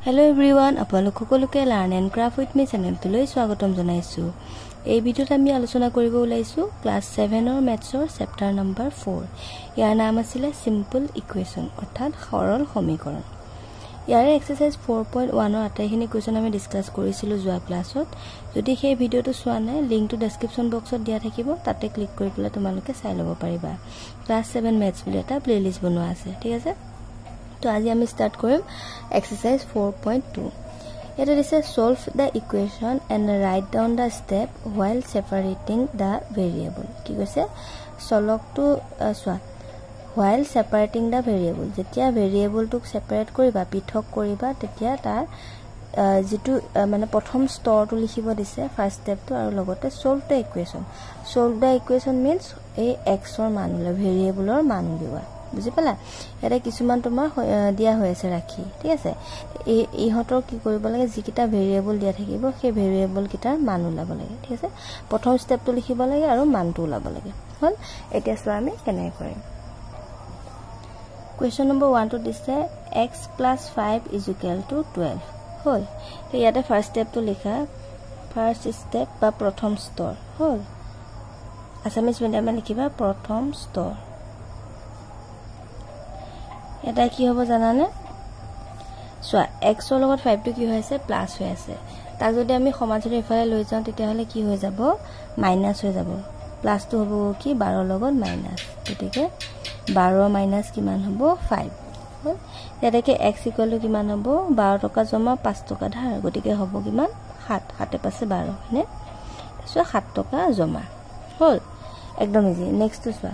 Hello everyone, আপোনালোক সকলোকে Learn and Craft with me চেনেলটোলৈ স্বাগতম জনাইছো। এই ভিডিঅ'ত আমি আলোচনা কৰিব ওলাইছো ক্লাস 7 ৰ মেথছৰ চেপ্টাৰ নম্বৰ 4। ইয়াৰ নাম আছিল সিম্পল ইকুৱেচন অৰ্থাৎ সৰল সমীকৰণ। ইয়াৰে এক্সাৰসাইজ 4.1 ৰ আটাইখিনি কোৱেচন আমি ডিসকাস কৰিছিলো যোৱা ক্লাছত। যদি সেই ভিডিঅ'টো চোৱা নাই, লিংকটো ডেসক্ৰিপচন বক্সত দিয়া থাকিব, তাতে ক্লিক কৰি পেলাই তোমালোকে চাই ল'ব পাৰিবা। ক্লাস 7 মেথছ বুলি এটা প্লেলিষ্ট বনোৱা আছে, ঠিক আছে? তো আজি আমি স্টাৰ্ট কৰিম এক্সারসাইজ 4.2 এটা দিছে solve the equation and write down the step while separating the variable কি কৈছে সলভটো সোৱা while separating the variable যেতিয়া ভেৰিয়েবলটোক সেপাৰেট কৰিবা পৃথক কৰিবা তেতিয়া তাৰ যেটো মানে প্ৰথম স্তৰটো লিখিব দিছে ফাৰ্স্ট স্টেপটো আৰু লগতে সলভ দা ইকুয়েশন মিন্স এই x ৰ মান উলা ভেৰিয়েবলৰ মান উলিওৱা বুজি পালা এটা কিছুমান তোমাৰ দিয়া হৈ আছে ৰাখি ঠিক আছে ইহতৰ কি কৰিব লাগে যিকিটা ভেৰিয়েবল দিয়া থাকিব সেই ভেৰিয়েবল কিটাৰ মান উলাব লাগে ঠিক আছে প্ৰথম স্টেপটো লিখিব লাগে আৰু মানটো উলাব লাগে হল এতিয়া চোৱা আমি কেনে কৰিম কোৱেশ্চন নম্বৰ 1 টো দিছে x + 5 = 12 হল তো ইয়াতে ফাৰ্স্ট স্টেপটো লিখা ফাৰ্স্ট স্টেপ বা প্ৰথম স্তৰ হল আসামিজ মিডিয়ামে লিখিবা প্ৰথম স্তৰ এটা কি হ'ব জানানে সোৱা x ৰ লগত 5 টো কি হৈ আছে প্লাস হৈ আছে তাক যদি আমি সমান্তৰাল ইফালে লৈ যাওঁ তেতিয়া হলে কি হৈ যাব মাইনাস হৈ যাব প্লাস টো হ'ব কি 12 ৰ লগত মাইনাস গতিকে 12 মাইনাস কিমান হ'ব 5 এটাকে x = কিমান হ'ব 12 টকা জমা 5 টকা ধাৰ গতিকে হ'ব কিমান 7 7 এ পাছে 12 হয়নে সো 7 টকা জমা হল একদম ইজি নেক্সট টো সোৱা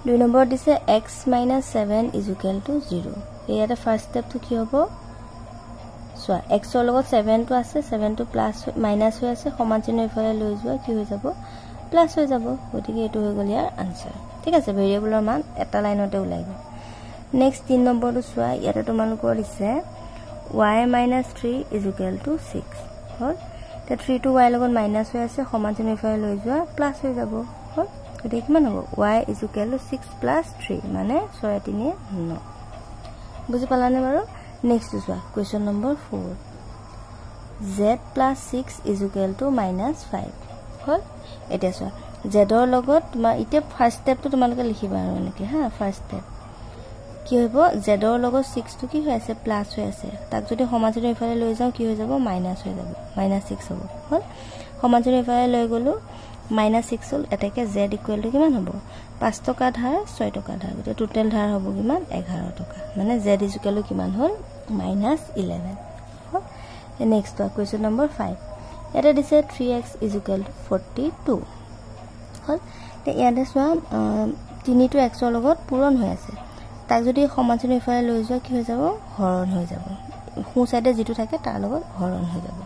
2 নম্বৰ দিছে x - 7 = 0 ইয়াতে ফাৰ্স্ট স্টেপ টো কি হ'ব সোৱা x ৰ লগত 7 টো আছে 7 টো প্লাস মাইনাস হৈ আছে সমান চিহ্ন ইফালে লৈ যোৱা কি হৈ যাব প্লাস হৈ যাব গতিকে এটো হৈ গল ইয়াৰ আনসাৰ ঠিক আছে ভেৰিয়েবলৰ মান এটা লাইনতে ওলাই গল নেক্সট 3 নম্বৰটো সোৱা ইয়াতে তোমালোকৰ দিছে y - 3 = 6 হল তে 3 টো y লগত মাইনাস হৈ আছে সমান চিহ্ন ইফালে লৈ যোৱা প্লাস হৈ যাব হল গতিকে কিমান হ'ব y = 6 + 3 মানে 6 3 9 বুজি পালানে বাৰু নেক্সট সোৱা কোৱেশ্চন নম্বৰ 4 z + 6 = -5 হল এতিয়া সোৱা z ৰ লগত তোমাৰ এতিয়া ফাৰ্স্ট স্টেপটো তোমালোকে লিখিবা আৰু এনেকে হা ফাৰ্স্ট স্টেপ কি হ'ব z ৰ লগত 6 টো কি হৈ আছে প্লাস হৈ আছে তাক যদি সমান্তৰাল ইফালে লৈ যাও কি হৈ যাব মাইনাস হৈ যাব -6 হ'ব হল সমান্তৰাল ইফালে লৈ গলো -6 হল এটাকে z = কিমান হ'ব 5 টকা ধাৰ 6 টকা ধাৰ গতে টোটাল ধাৰ হ'ব কিমান 11 টকা মানে z = কিমান হল -11 হল নেক্সট কোৱেশ্চন নম্বৰ 5 এটা দিছে 3x = 42 হল তে ইয়াতে সোৱা 3 টো x ৰ লগত পূৰণ হৈ আছে তাক যদি সমান্তৰাল ইফালে লৈ যোৱা কি হৈ যাব হৰণ হৈ যাব হু সাইডে যেটো থাকে তাৰ লগত হৰণ হৈ যাব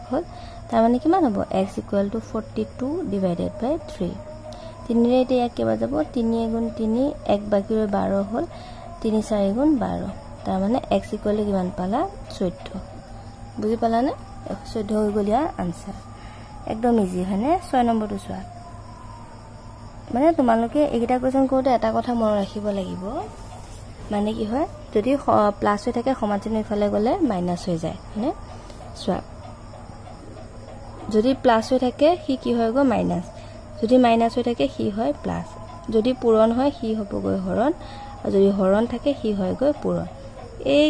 হল তাৰ মানে কিমান হ'ব x = 42 / 3 3 ৰে এতিয়া কেবা যাব 3 * 3 1 বাকি 12 হল 3 4 * 12 তাৰ মানে x = কিমান পালা 14 বুজি পালানে 14 হৈ গল ইয়াৰ আনসাৰ একদম ইজি হয়নে 6 নম্বৰটো সোৱা মানে তোমালোকে এইটা কোৱেশ্চন কৰোতে এটা কথা মন ৰাখিব লাগিব মানে কি হয় যদি প্লাস হৈ থাকে সমান চিহ্ন ইফালে গলে মাইনাস হৈ যায় হয়নে সোৱা যদি প্লাস হৈ থাকে কি হৈ গো মাইনাস যদি মাইনাস হৈ থাকে হয় প্লাস যদি পূৰণ হয় হ'ব গৈ হৰণ আৰু যদি হৰণ থাকে হয় গৈ পূৰণ এই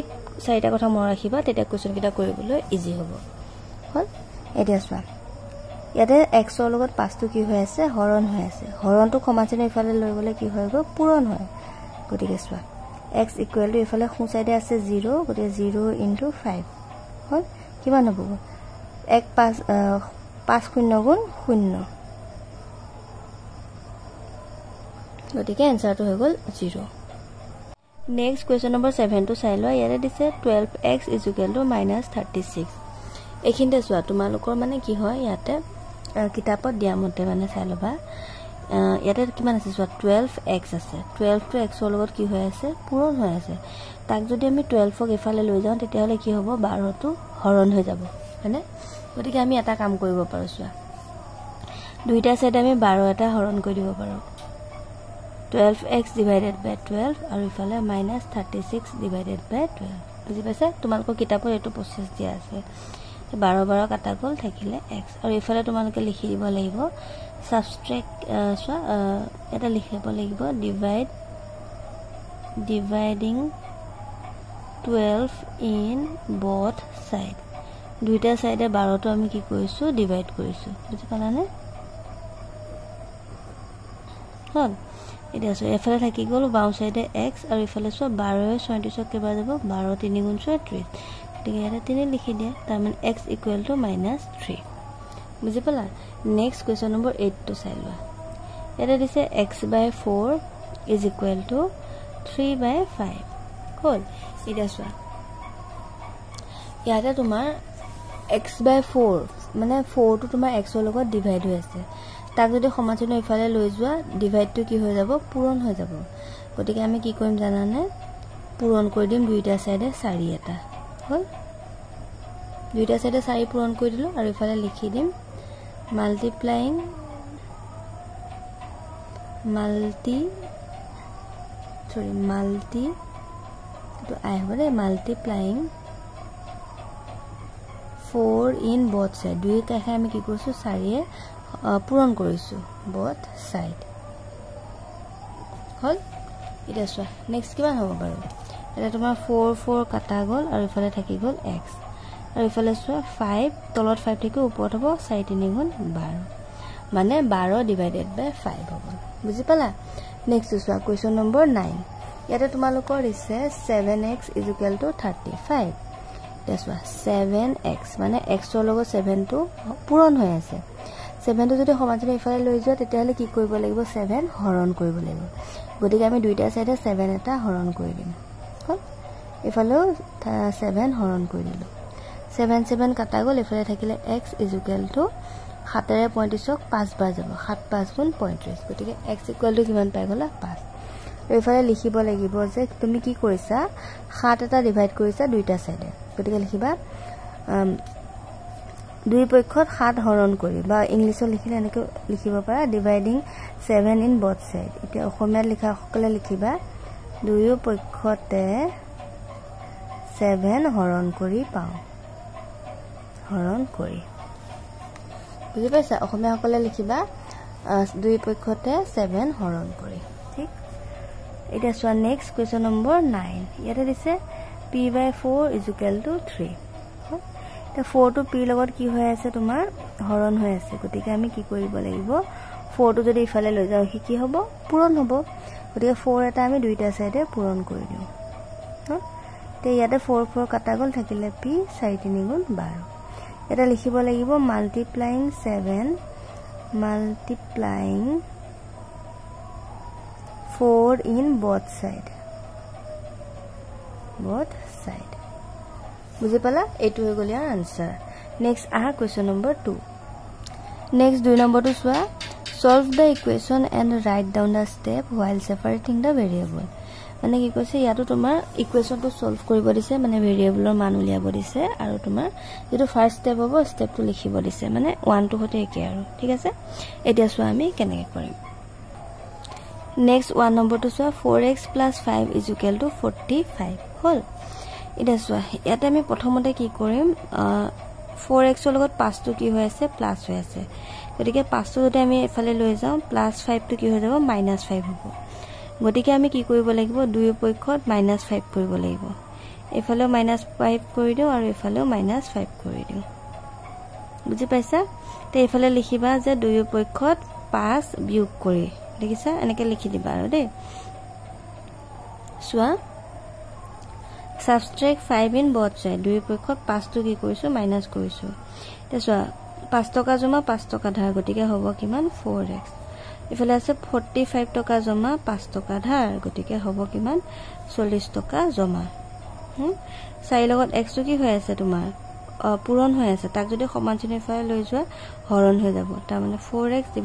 চাৰিটা কথা মন ৰাখিবা তেতিয়া কোৱেশ্চন কিটা কৰিবলৈ ইজি হ'ব হল এতিয়া সোৱা ইয়াতে x ৰ লগত 5 টো কি হৈ আছে হৰণ হৈ আছে হৰণটো সমান চিহ্ন ইফালে লৈ গলে কি হৈ গো পূৰণ হয় গতিকে সোৱা x = ইফালে সু সাইডে আছে 0 গতিকে 0 * 5 হল কিমান হ'ব 1 5 5 0 গুণ 0 গতিকে এনসাৰটো হৈ গল 0 নেক্সট কোৱেশ্চন নম্বৰ 7 টো চাই লোৱা ইয়াতে দিছে 12x = -36 এখিনতে সোৱা তোমালোকৰ মানে কি হয় ইয়াতে কিতাপত দিয়া মতে মানে চাই লবা ইয়াতে কিমান আছে সোৱা 12x আছে 12 টো x ৰ লগত কি হৈ আছে পূৰণ হৈ আছে তাক যদি আমি 12 ক ইফালে লৈ যাওঁ তেতিয়া হলে কি হ'ব 12 টো হৰণ হৈ যাব হয়নে গতিকে আমি এটা কাম কৰিব পাৰো সোৱা দুইটা সাইড আমি 12 এটা হৰণ কৰি দিব পাৰো 12x / 12 আৰু ইফালে -36 / 12 বুজি পাইছে তোমালোকৰ কিতাপত এইটো প্ৰচেছ দিয়া আছে 12 12 কাটা গ'ল থাকিলে x আৰু ইফালে তোমালোকে লিখি দিব লাগিব সাবট্ৰেক্ট এটা লিখিব লাগিব dividing 12 in both side দুইটা সাইডে 12 টো আমি কি কৰিছো ডিভাইড কৰিছো বুজি পালানে হল এটা আছে এফালে থাকি গ'ল বাও সাইডে x আৰু ইফালে 12 36 কেবা যাব 12 3 গুণ 36 ঠিক আছে 3 লিখি দিয়া তাৰ মানে x - 3 বুজি পালা নেক্সট কোৱেশ্চন নম্বৰ 8 টো চাই লোৱা এটা দিছে x/4 = 3/5 হল এটা চোৱা ইয়াতে তোমাৰ x/4 মানে 4 টো তোমাৰ x ৰ লগত ডিভাইড হৈ আছে তাক যদি সমানচিহ্ন ইফালে লৈ যোৱা ডিভাইডটো কি হৈ যাব পূৰণ হৈ যাব গতিকে আমি কি কৰিম জানানে পূৰণ কৰি দিম দুইটা সাইডে 4 এটা হল দুইটা সাইডে 4 পূৰণ কৰি দিলো আৰু ইফালে লিখি দিম multiplying multiplying 4 in both side দুই কাষে আমি কি কৰিছো 4 এ পূৰণ কৰিছো both side হল এটা চোৱা নেক্সট কিমান হ'ব বাৰু এটা তোমাৰ 4 4 কাটা গ'ল আৰু ইফালে থাকি গ'ল x আৰু ইফালে চোৱা 5 তলত 5 থেকে ওপৰত হ'ব 4 3 গুণ 12 মানে 12 ডিভাইডেড বাই 5 হ'ব বুজি পালা নেক্সট চোৱা কোৱেশ্চন নম্বৰ 9 ইয়াতে তোমালোকৰ দিছে 7x = 35 দেখুৱা 7x মানে x ৰ লগত 7 টো পূৰণ হৈ আছে 7 টো যদি সমানচিহ্ন ইফালে লৈ যোৱা তেতিয়াহলে কি কৰিব লাগিব 7 হৰণ কৰিব লাগিব গতিকে আমি দুইটা সাইডে 7 এটা হৰণ কৰি দিম হল ইফালেও 7 হৰণ কৰি দিলো 7 7 কাটা গ'ল ইফালে থাকিলে x = 7 ৰে 35ক 5 বাৰ যাব 7 5 গুণ 35 গতিকে x = কিমান পাই গলা 5 ইফালে লিখিব লাগিব যে তুমি কি কৰিছা 7 এটা ডিভাইড কৰিছা দুইটা সাইডে গতিকে লিখিবা দুই পক্ষত 7 হৰণ কৰি বা ইংলিছত লিখিলে এনেকৈ লিখিব পাৰা ডিভাইডিং 7 ইন both side এতিয়া অসমীয়াত লিখা সকলে লিখিবা দুই পক্ষতে 7 হৰণ কৰি পাও হৰণ কৰি বুজি পাইছা অসমীয়া সকলে লিখিবা দুই পক্ষতে 7 হৰণ কৰি ঠিক এটা চোৱা নেক্সট কোৱেশ্চন নম্বৰ 9 ইয়াতে দিছে p/4 = 3 তে 4 টো p লগত কি হৈ আছে তোমাৰ হৰণ হৈ আছে গতিকে আমি কি কৰিব লাগিব 4 টো যদি ইফালে লৈ যাও কি হ'ব পূৰণ হ'ব গতিকে 4 এটা আমি দুইটা সাইডে পূৰণ কৰি দিও তে ইয়াতে 4 4 কাটা গ'ল থাকিলে p 4 3 গুণ 12 এটা লিখিব লাগিব multiplying 4 in both side বুজি পালা এইটো হৈ গ'ল ইয়াৰ আনসাৰ নেক্সট আহা কোৱেশ্চন নম্বৰ 2 নেক্সট 2 নম্বৰটো চোৱা solve the equation and write down the step while separating the variable মানে কি কৈছে ইয়াতো তোমাৰ ইকুৱেশনটো সলভ কৰিব দিছে মানে ভেৰিয়েবলৰ মান উলিয়াব দিছে আৰু তোমাৰ যেটো ফাৰ্স্ট স্টেপ হ'ব স্টেপটো লিখিব দিছে মানে 1 টু হতে একে আৰু ঠিক আছে এতিয়া চোৱা আমি কেনেকৈ কৰিম নেক্সট 1 নম্বৰটো চোৱা 4x + 5 = 45 হল এটা চোৱা ইয়াতে আমি প্ৰথমতে কি কৰিম 4x ৰ লগত 5 টো কি হৈ আছে প্লাস হৈ আছে গতিকে 5 টো যদি আমি এফালে লৈ যাও +5 টো কি হৈ যাব -5 হ'ব গতিকে আমি কি কৰিব লাগিব দুই পক্ষত -5 কৰিব লাগিব এফালে -5 কৰি দিও আৰু এফালে -5 কৰি দিও বুজি পাইছা তে এফালে লিখিবা যে দুই পক্ষত 5 বিয়োগ কৰি দেখিছা এনেকৈ লিখি দিবা আৰু দেই চোৱা subtract 5 in both side দুই পক্ষত 5 টো কি কৰিছো মাইনাস কৰিছো তে চোৱা 5 টকা জমা 5 টকা ধাৰ গতিকে হ'ব কিমান 4x ইফালে আছে 45 টকা জমা 5 টকা ধাৰ গতিকে হ'ব কিমান 40 টকা জমা 4 লগত x টো কি হৈ আছে তোমাৰ পূৰণ হৈ আছে তাক যদি সমান চিহ্ন ইফালে লৈ যোৱা হৰণ হৈ যাব তাৰ মানে 4x / 4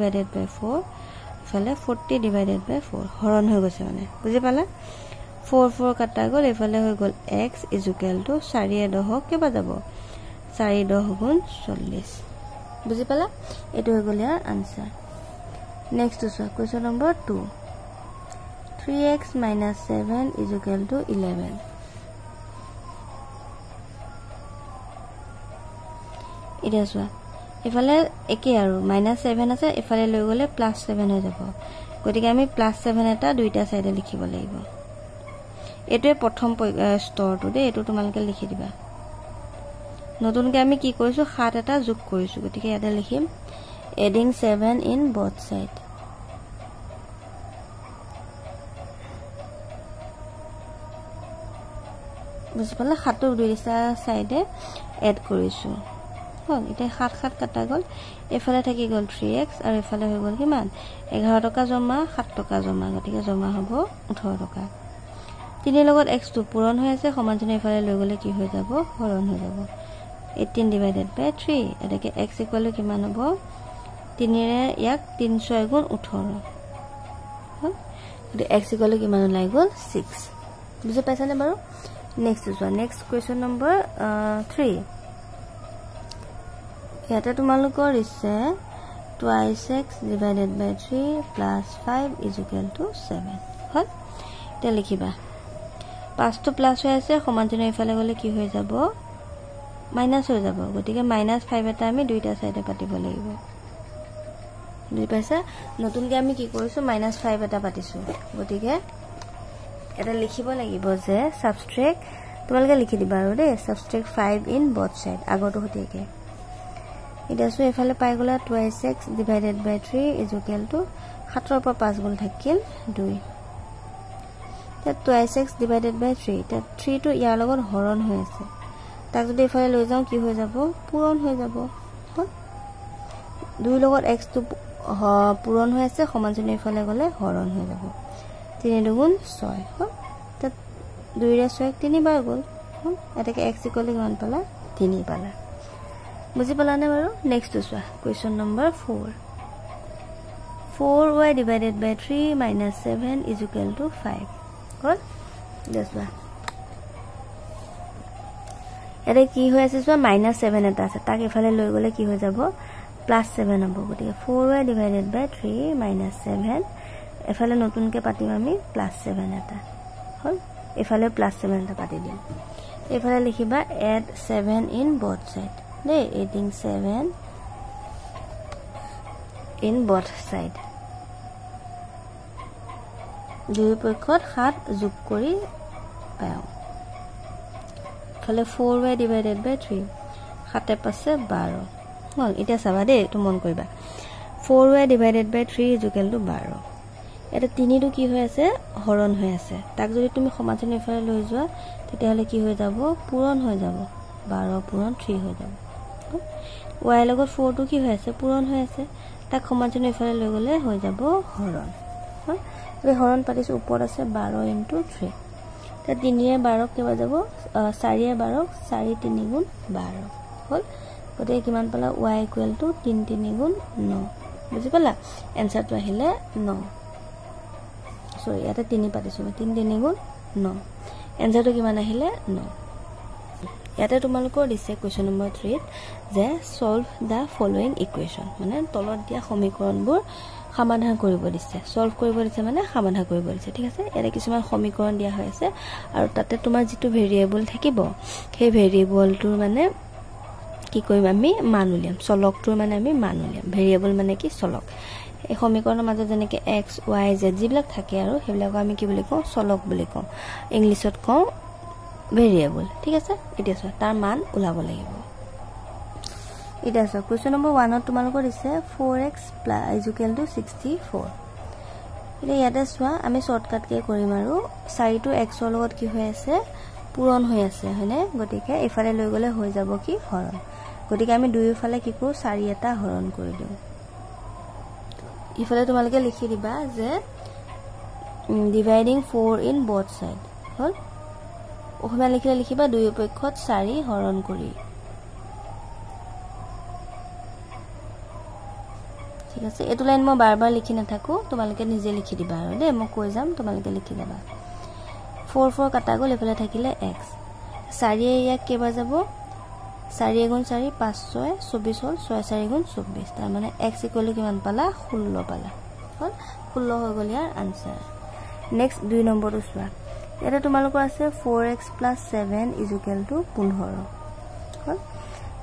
ইফালে 40 / 4 হৰণ হৈ গৈছে মানে বুজি পালা 4 4 কাটা গ'ল ইফালে হৈ গ'ল x = 4 10 কেবা যাব 4 10 গুণ 40 বুজি পালা এটো হৈ গ'ল ইয়াৰ আনসাৰ নেক্সট চোৱা কোৱেশ্চন নম্বৰ 2 3x - 7 = 11 এতিয়া চোৱা এফালে একে আৰু -7 আছে এফালে লৈ গ'লে +7 হৈ যাব গতিকে আমি +7 এটা দুইটা সাইডে লিখিব লাগিব এটোৱে প্ৰথম স্তৰটো দে এটো তোমালকে লিখি দিবা নতুনকে আমি কি কৰিছো 7 এটা যোগ কৰিছো গতিকে ইয়াতে লিখিম এডিং 7 ইন both side বুঝিপালা 7 দুইটা সাইডে এড কৰিছো হল এটা 7 7 কাটা গল এফালে থাকি গল 3x আৰু এফালে হৈ গল কিমান 11 টকা জমা 7 টকা জমা গতিকে জমা হ'ব 18 টকা 3 লগত x টো পূৰণ হৈ আছে সমানজনে এফালে লৈ গলে কি হৈ যাব হৰণ হৈ যাব 18 divided by 3 এটাকে x ইকুৱেল টু কিমান হ'ব 3 ৰে ইয়াক 3 6 গুণ 18 হল গতিকে x ইকুৱেল টু কিমান ওলাই গল 6 বুজি পাইছানে বাৰু next is next question number 3 ইয়াতে তোমালোকৰ ইছে 2x divided by 3 plus 5 is equal to 7 হল তে লিখিবা 5 তো প্লাস হৈ আছে সমানজনে ইফালে গলে কি হৈ যাব মাইনাস হৈ যাব গতিকে -5 এটা আমি দুইটা সাইডে পাতিব লাগিব দুই পাইছা নতুনকে আমি কি কৰিছো -5 এটা পাতিছো গতিকে এটা লিখিব লাগিব যে সাবট্ৰেক্ট তোমালকে লিখি দিবা আৰু দে সাবট্ৰেক্ট 5 ইন both side আগৰটো হতেকে এটা সো এফালে পাই গলা 2x divided by 3 is equal to 7 ৰ পৰা 5 গুণ থাকিল 2 তে 2x divided by 3 তে 3 টো ইয়াৰ লগত হৰণ হৈ আছে তাক যদি এফালে লৈ যাও কি হৈ যাব পূৰণ হৈ যাব 2 লগত x টো পূৰণ হৈ আছে সমানজনে এফালে গলে হৰণ হৈ যাব 3 দুগুণ 6 হল তে 2 ৰে 6 3 বাৰ গল এটাকে x ইকুৱেল টু কিমান পালা 3 পালা বুজি পালানে বাৰু নেক্সট চোৱা question number 4 4y divided by 3 - 7 is equal to 5 হল দেখবা এৰে কি হৈ আছে চোৱা -7 এটা আছে তাক এফালে লৈ গলে কি হৈ যাব +7 হ'ব গতিকে 4y divided by 3 - 7 এফালে নতুনকে পাতিম আমি +7 এটা হল এফালে +7 এটা পাতি দিম এফালে লিখিবা add 7 in both side De adding 7 in both side দুই পক্ষত 7 যোগ কৰি পাও খালে 4y divided by 3 7 পাছে 12 হল এটা চাবা দে তো মন কৰিবা 4y divided by 3 is equal to 12 এটা 3 টো কি হৈ আছে হৰণ হৈ আছে তাক যদি তুমি সমাজনে এফালে লৈ যোৱা তেতিয়াহলে কি হৈ যাব পূৰণ হৈ যাব 12 পূৰণ 3 হৈ যাব y লগত 4 টো কি হৈ আছে পূৰণ হৈ আছে তাক সমাজনে এফালে লৈ গলে হৈ যাব হৰণ এই হৰণ পাতিছো ওপৰত আছে 12 * 3 তে 3 ৰে 12 কিবা যাব 4 ৰে 12 4 3 গুণ 12 হল গতিকে কিমান পালা y ইকুৱেল টু 3 3 গুণ 9 বুজি পালা এনসাৰটো আহিলে 9 সৰি ইয়াতে 3 পাতিছো 3 3 গুণ 9 এনসাৰটো কিমান আহিলে 9 ইয়াতে তোমালোকৰ দিছে কোৱেশ্চন নম্বৰ 3 যে সলভ দা ফলোইং ইকুৱেশ্যন মানে তলত দিয়া সমীকৰণবোৰ সমাধান কৰিব দিছে সলভ কৰিব দিছে মানে সমাধান কৰিব দিছে ঠিক আছে এৰে কিছুমান সমীকৰণ দিয়া হৈ আছে আৰু তাতে তোমাৰ যেটো ভেৰিয়েবল থাকিব সেই ভেৰিয়েবলটোৰ মানে কি কৰিম আমি মান উলিয়াম চলকটোৰ মানে আমি মান উলিয়াম ভেৰিয়েবল মানে কি চলক এই সমীকৰণৰ মাজত যেনেকে x y z যিবিলাক থাকে আৰু হেবিলাক আমি কি বুলি কওঁ চলক বুলি কওঁ ইংলিছত কওঁ ভেৰিয়েবল ঠিক আছে এতিয়া চোৱা তাৰ মান উলাব লাগিব এটা আছে কোৱেশ্চন নম্বৰ 1 ত তোমালোকৰ দিছে 4x = 64 এতিয়া ইয়াতে চোৱা আমি শৰ্টকাট কে কৰিম আৰু 4 টো x ৰ লগত কি হৈ আছে পূৰণ হৈ আছে হয়নে গতিকে এফালে লৈ গলে হৈ যাব কি হৰণ গতিকে আমি দুইফালে কি কৰো 4 এটা হৰণ কৰি দিও ইফালে তোমালোকে লিখি দিবা যে ডিভাইডিং 4 ইন both side হল ওখমা লিখিলে লিখিবা দুই পক্ষত 4 হৰণ কৰি ঠিক আছে এটো লাইন মই বাৰ বাৰ লিখি না থাকো তোমালোকে নিজে লিখি দিবা আৰু দে মই কৈ যাম তোমালোকে লিখি যাবা 4 4 কাটা গল এফালে থাকিলে x 4 ইয়াক কেবা যাব 4 গুণ 4 5 6 24 হল 6 4 গুণ 24 তাৰ মানে x ইকুৱেল কিমান পালা 16 পালা হল 16 হৈ গল ইয়াৰ আনসাৰ নেক্সট 2 নম্বৰটো চোৱা এটা তোমালোকৰ আছে 4x + 7 = 15 হল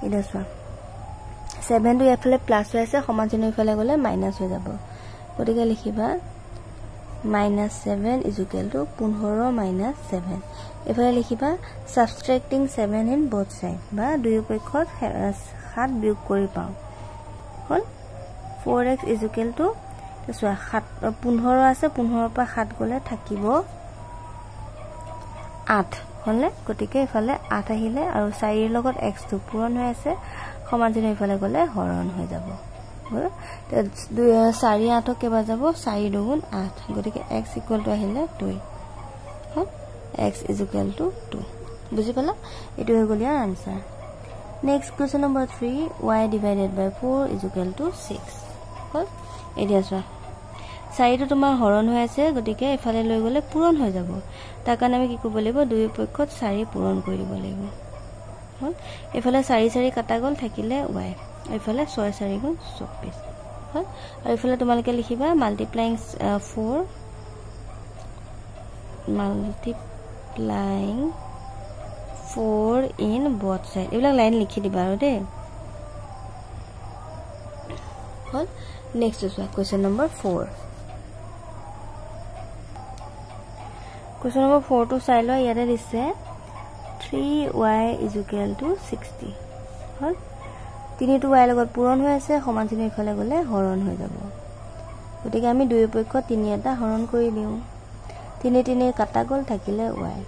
এটা চোৱা 7 টো এফালে প্লাস হৈ আছে সমান চিহ্ন ইফালে গলে মাইনাস হৈ যাব গতিকে লিখিবা -7 is equal to 15 - 7 এফালে লিখিবা subtracting 7 in both side বা দুই পক্ষত 7 বিয়োগ কৰি পাও হল 4x is equal to 15 আছে 15 পৰা 7 গলে থাকিব 8 হলে গতিকে ইফালে 8 আহিলে আৰু 4 এৰ লগত x টো পূৰণ হৈ আছে সমান চিহ্ন ইফালে গলে হৰণ হৈ যাব তে 4 8 কেবা যাব 4 দুগুণ 8 গতিকে x ইকুৱেল টু আহিলে 2 হল x is equal to 2 বুজি পালা এটো হৈ গল ইয়াৰ answer next question number 3 y divided by 4 is equal to 6 হল এতিয়া চোৱা 4 টো তোমাৰ হৰণ হৈ আছে গতিকে ইফালে লৈ গলে পূৰণ হৈ যাব তাৰ কাৰণে আমি কি কৰিব লাগিব দুই পক্ষত 4 পূৰণ কৰি দিব লাগিব হল ইফালে 4 4 কাটা গল থাকিলে y ইফালে 6 4 গুণ 24 হল আৰু ইফালে তোমালকে লিখিবা মাল্টিপ্লাইং 4 in both side এইবিলাক লাইন লিখি দিবা আৰু দে হল next is question number 4 question number 4 to চাই লোৱা ইয়াতে দিছে 3y is equal to 60 হল 3 টো y লগত পূৰণ হৈ আছে সমান চিহ্ন ইফালে গলে হৰণ হৈ যাব গতিকে আমি দুই পক্ষ 3 এটা হৰণ কৰি দিও 3 3 কাটা গল থাকিলে y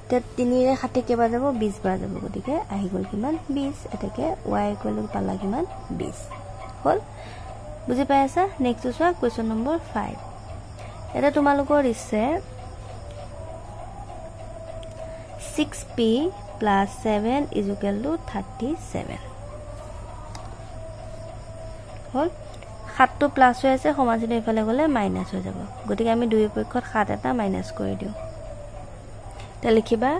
তে 3 ৰে 7 কেবা যাব 20 বাৰ যাব গতিকে আহি গল কিমান 20 এটাকে y ইকুৱেল টু পালা কিমান 20 হল বুজি পাইছা নেক্সট চোৱা কোৱেশ্চন নম্বৰ 5 এটা তোমালোকৰ ইছে 6p plus 7 is equal to 37 হল 7 টো প্লাস হৈ আছে সমান চিহ্ন ইফালে গলে মাইনাস হৈ যাব গতিকে আমি দুই পক্ষত 7 এটা মাইনাস কৰি দিও তে লিখিবা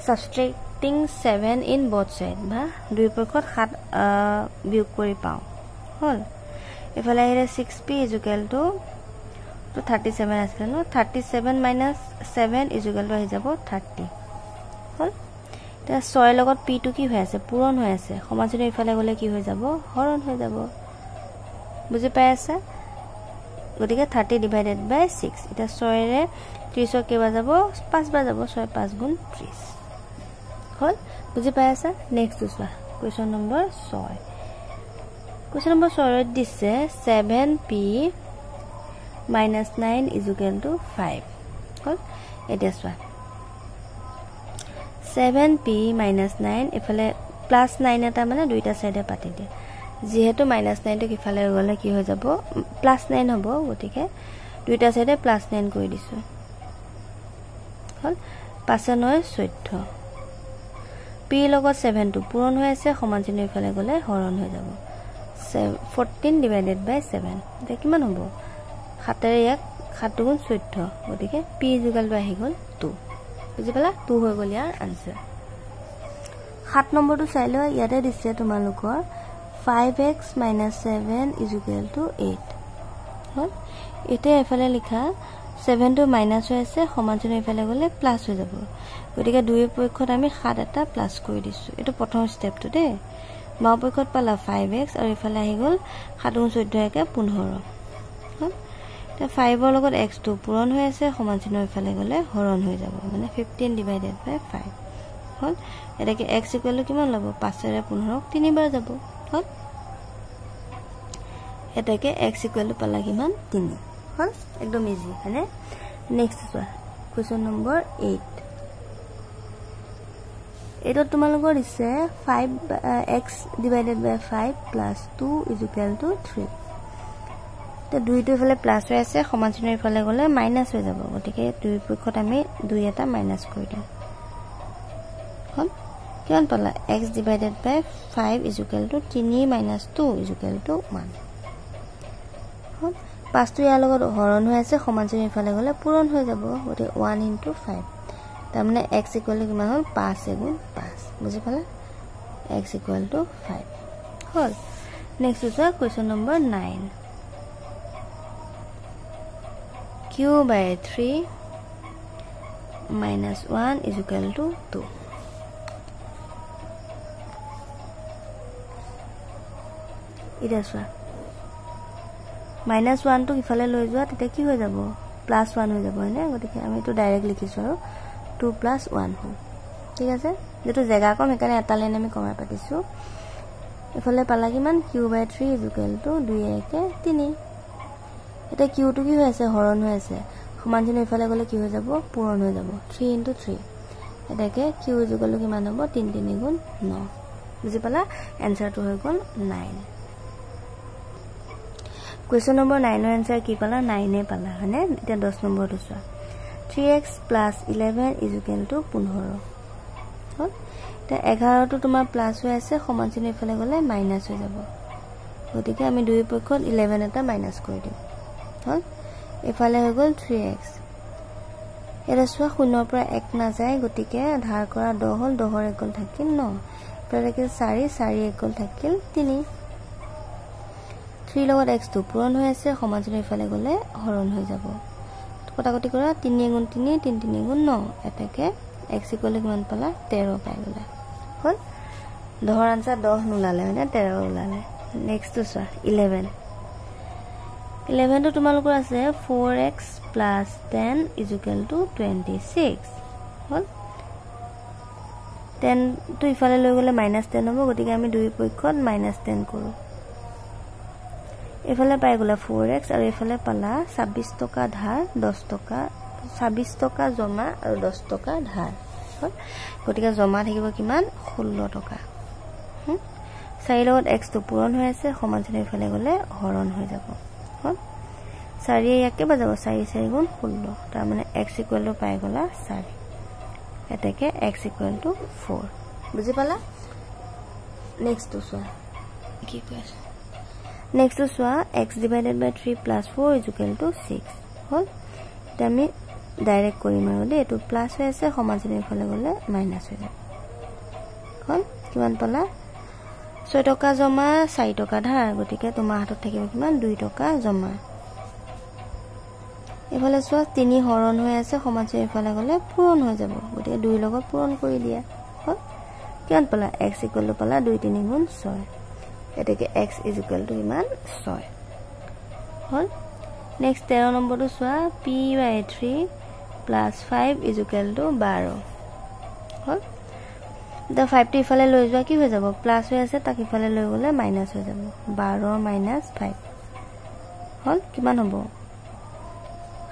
subtracting 7 in both side বা দুই পক্ষত 7 বিয়োগ কৰি পাও হল ইফালে আহিলে 6p is equal to 37 আছে ন 37 - 7 is equal to আহি যাব 30 হল তে 6 লগত p টো কি হৈ আছে পূৰণ হৈ আছে সমান চিহ্ন ইফালে গলে কি হৈ যাব হৰণ হৈ যাব বুজি পাই আছে গতিকে 30 ডিভাইডেড বাই 6 এটা 6 ৰে 30 কেবা যাব 5 বাৰ যাব 6 5 গুণ 30 হল বুজি পাই আছে নেক্সট চোৱা কোৱেশ্চন নম্বৰ 6 কোৱেশ্চন নম্বৰ 6 দিছে 7p - 9 is equal to 5 হল এটা চোৱা 7p - 9 ইফালে প্লাস 9 এটা মানে দুইটা সাইডে পাতি দিয়ে যেহেতু -9 টো ইফালে গলে কি হৈ যাব +9 হ'ব গতিকে দুইটা সাইডে +9 কৰি দিছো হল 5 9 14 p লগত 7 টো পূৰণ হৈ আছে সমান চিহ্ন ইফালে গলে হৰণ হৈ যাব 14 ডিভাইডেড বাই 7 এটা কিমান হ'ব 7 ৰে 1 7 গুণ 14 গতিকে p ইকুৱেল টু আহি গল 2 বুজি পালা 2 হৈ গল ইয়াৰ আনসাৰ 7 নম্বৰটো চাই লোৱা ইয়াতে দিছে তোমালোকৰ 5x - 7 is equal to 8 হল এটা এফালে লিখা 7 টো মাইনাস হৈ আছে সমান চিহ্ন ইফালে গলে প্লাস হৈ যাব গতিকে দুই পক্ষত আমি 7 এটা প্লাস কৰি দিছো এটো প্ৰথম স্টেপটো দে বাও পক্ষত পালা 5x আৰু ইফালে আহি গল 7 গুণ 14 একে 15 হল তে 5 ৰ লগত x টো পূৰণ হৈ আছে সমান চিহ্ন ইফালে গলে হৰণ হৈ যাব মানে 15 ডিভাইডেড বাই 5 হল এটাকে x ইকুৱেল টু কিমান লব 5 ৰে 15 3 বাৰ যাব হল এটাকে x ইকুৱেল টু পালা কিমান 3 হল একদম ইজি হয়নে নেক্সট চোৱা কোৱেশ্চন নম্বৰ 8 এটো তোমালোকৰ দিছে 5x divided by 5 plus 2 is equal to 3 তে দুইটো ইফালে প্লাস হৈ আছে সমান চিহ্ন ইফালে গলে মাইনাস হৈ যাব গতিকে দুই পক্ষত আমি 2 এটা মাইনাস কৰি দিম হল কিমান পালা x divided by 5 is equal to 3 minus 2 is equal to 1 হল 5 টো ইয়াৰ লগত হৰণ হৈ আছে সমান চিহ্ন ইফালে গলে পূৰণ হৈ যাব গতিকে 1 into 5 তাৰ মানে x ইকুৱেল টু কিমান হল 5 গুণ 5 বুজি পালা x equal to 5 hall next চোৱা question number 9 q by 3 minus 1 is equal to 2 q এটা চোৱা -1 টো ইফালে লৈ যোৱা তেতিয়া কি হৈ যাব +1 হৈ যাব হয়নে গতিকে আমি এটো ডাইৰেক্ট লিখিছো আৰু 2 + 1 হয় ঠিক আছে যেটো জায়গা কম সেইকাৰণে এটা লাইন আমি কমাই পাতিছো এফালে পালা কিমান q/3 = 2 1 3 এটা q টো কি হৈ আছে হৰণ হৈ আছে সমান চিহ্ন ইফালে গলে কি হৈ যাব পূৰণ হৈ যাব 3 * 3 এটাকে q = কিমান হ'ব 3 3 * 9 বুজি পালা এনসারটো হৈ গল 9 Question number 9 ৰ answer কি পালা 9 এ পালা হয়নে এটা 10 নম্বৰটো চোৱা 3x + 11 = 15 হল এটা 11 টো তোমাৰ প্লাস হৈ আছে সমান চিহ্ন ইফালে গলে মাইনাস হৈ যাব গতিকে আমি দুই পক্ষত 11 এটা মাইনাস কৰি দিম হল ইফালে হৈ গল 3x এটা চোৱা 0 পৰা 1 না যায় গতিকে ধাৰ কৰা 10 হল 10 ৰ 1 গল থাকিল 9 প্লাস 4 4 1 গল থাকিল 3 3 লগত x টো পূৰণ হৈ আছে সমান চিহ্ন ইফালে গলে হৰণ হৈ যাব কটাকটি কৰা 3 * 3 3 3 * 9 এটাকে x = কিমান পালা 13 পাই গলা হল ধৰ আনসাৰ 10 নুলালে হয়নে 13 ওলালে নেক্সট তো চোৱা 11 তো তোমালোকৰ আছে 4x + 10 = 26 হল 10 তো ইফালে লৈ গলে -10 হ'ব গতিকে আমি দুই পক্ষত -10 কৰো এফালে পাই গলা 4x আৰু এফালে পালা 26 টকা ধাৰ 10 টকা 26 টকা জমা আৰু 10 টকা ধাৰ হল গতিকে জমা থাকিব কিমান 16 টকা 4 লগত x টো পূৰণ হৈ আছে সমান চিহ্ন ইফালে গলে হৰণ হৈ যাব হল 4 ইয়াকে বাজাব 4 4 * 16 তাৰ মানে x = পাই গলা 4 এটাকে x = 4 বুজি পালা নেক্সট তো চোৱা কি কৈছে নেক্সট তো চোৱা x / 3 + 4 = 6 হল আমি ডাইৰেক্ট কৰিম আৰু দে এটো প্লাস হৈ আছে সমান চিহ্ন ইফালে গলে মাইনাস হৈ যাব হল কিমান পালা 6 টকা জমা 4 টকা ধাৰ গতিকে তোমাৰ হাতত থাকিব কিমান 2 টকা জমা এফালে চোৱা 3 হৰণ হৈ আছে সমান চিহ্ন ইফালে গলে পূৰণ হৈ যাব গতিকে 2 লগত পূৰণ কৰি দিয়া হল কিমান পালা x = পালা 2 3 * 6 এটাকে x = কিমান 6 হল নেক্সট 13 নম্বৰটো চোৱা p/3 + 5 = 12 হল দা 5 টো ইফালে লৈ যোৱা কি হৈ যাব প্লাস হৈ আছে তাক ইফালে লৈ গলে মাইনাস হৈ যাব 12 - 5 হল কিমান হ'ব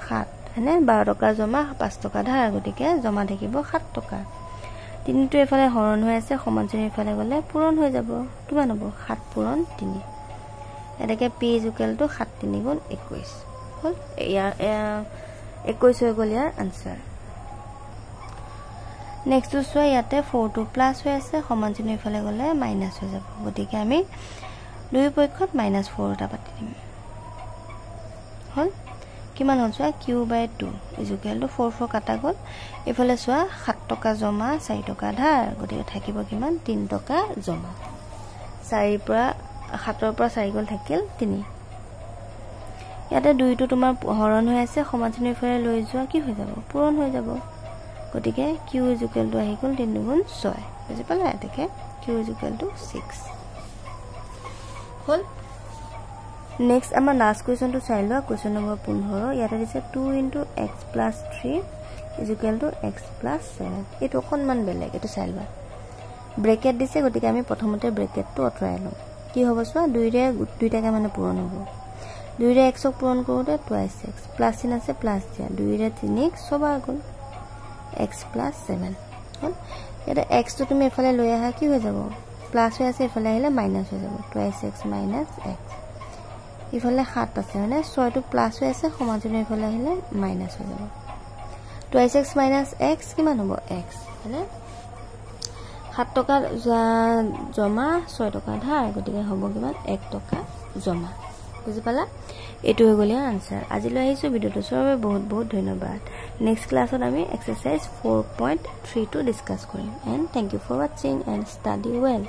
7 হয়নে 12 টকা জমা 5 টকা ধাৰ গতিকে জমা থাকিব 7 টকা 3 টো ইফালে হৰণ হৈ আছে সমান চিহ্ন ইফালে গলে পূৰণ হৈ যাব কিমান হ'ব 7 পূৰণ 3 এটাকে p = 7 3 * 21 হল ইয়াৰ 21 হৈ গল ইয়াৰ আনসাৰ নেক্সট তো চোৱা ইয়াতে 4 টো প্লাস হৈ আছে সমান চিহ্ন ইফালে গলে মাইনাস হৈ যাব গতিকে আমি দুই পক্ষত -4 এটা পাতি দিম হল কিমান হ'ল চোৱা q/2 = 4 4 কাটা গল ইফালে চোৱা 7 টকা জমা 4 টকা ধাৰ গতিকে থাকিব কিমান 3 টকা জমা 4 পৰা 7 ৰ পৰা 4 গল থাকিল 3 ইয়াতে 2 টো তোমাৰ হৰণ হৈ আছে সমান চিহ্ন ইফালে লৈ যোৱা কি হৈ যাব পূৰণ হৈ যাব গতিকে q = আহি গল 3 * 6 বুজি পালা এটাকে q = 6 হল নেক্সট আমাৰ লাষ্ট কোৱেশ্চনটো চাই লোৱা কোৱেশ্চন নম্বৰ 15 ইয়াতে দিছে 2 * x + 3 = x + 7 এটো অকনমান বেলেগ এটো চাই লোৱা ব্ৰেকেট দিছে গতিকে আমি প্ৰথমতে ব্ৰেকেটটো অতৰাই লম কি হ'ব চোৱা 2 ৰে দুইটাকে মানে পূৰণ হ'ব 2 ৰে x ক পূৰণ কৰোতে 2x প্লাস চিন আছে প্লাস দিয়া 2 ৰে 3 ছবা গল x + 7 হল এটা x টো তুমি এফালে লৈ আহা কি হৈ যাব প্লাস হৈ আছে এফালে আহিলে মাইনাস হৈ যাব 2x - x ইফালে 7 আছে মানে 6 টো প্লাস হৈ আছে সমান চিহ্ন ইফালে আহিলে মাইনাস হৈ যাব 2x - x কিমান হ'ব x মানে 7 টকা জমা 6 টকা ধাৰ গতিকে হ'ব কিমান 1 টকা জমা বুজি পালা এটো হৈ গলিয়া আনসাৰ আজিলৈ আহিছো ভিডিওটো সবে বহুত বহুত ধন্যবাদ নেক্সট ক্লাছত আমি এক্সাৰসাইজ 4.3 টো ডিসকাস কৰিম and thank you for watching and study well